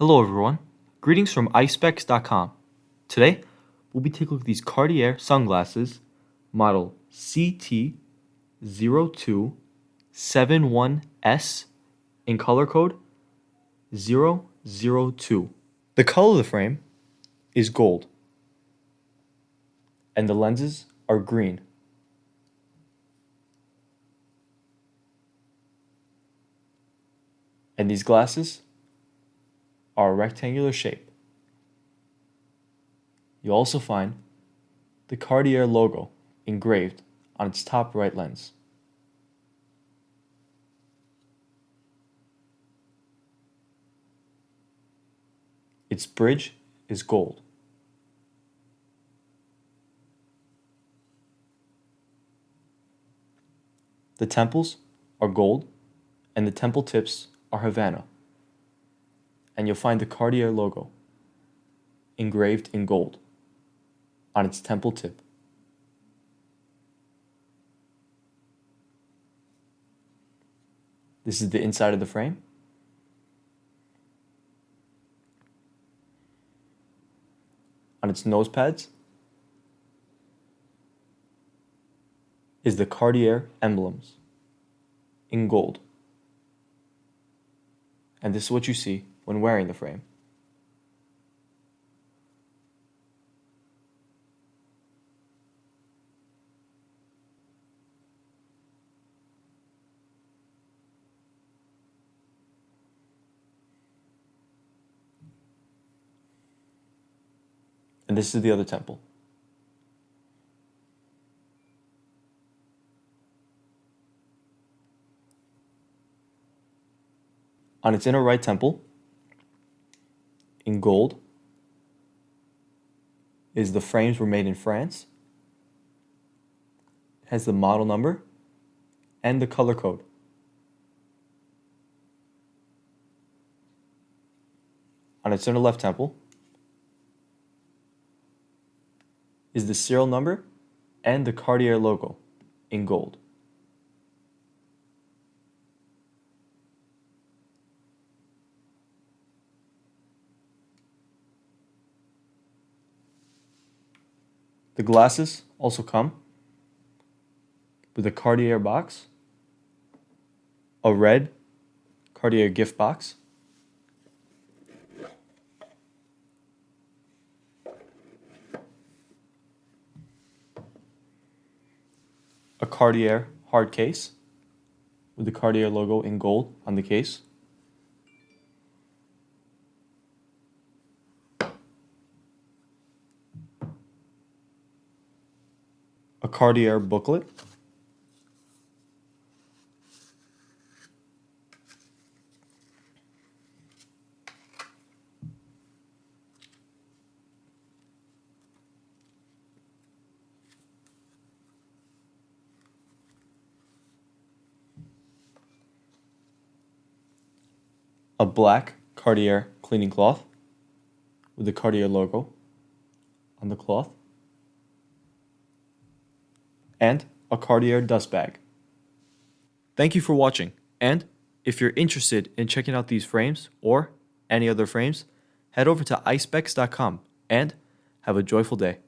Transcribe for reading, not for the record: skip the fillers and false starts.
Hello everyone, greetings from Eyespecs.com. Today, we'll be taking a look at these Cartier sunglasses, model CT0271s in color code 002. The color of the frame is gold, and the lenses are green. And these glasses are a rectangular shape. You'll also find the Cartier logo engraved on its top right lens. Its bridge is gold. The temples are gold, and the temple tips are Havana. And you'll find the Cartier logo engraved in gold on its temple tip. This is the inside of the frame. On its nose pads is the Cartier Emblems in gold. And this is what you see when wearing the frame. And this is the other temple. On its inner right temple, in gold, is the frames were made in France. It has the model number and the color code. On its inner left temple is the serial number and the Cartier logo in gold. The glasses also come with a Cartier box, a red Cartier gift box, a Cartier hard case with the Cartier logo in gold on the case, a Cartier booklet, a black Cartier cleaning cloth with the Cartier logo on the cloth, and a Cartier dust bag. Thank you for watching, and if you're interested in checking out these frames or any other frames, head over to Eyespecs.com and have a joyful day.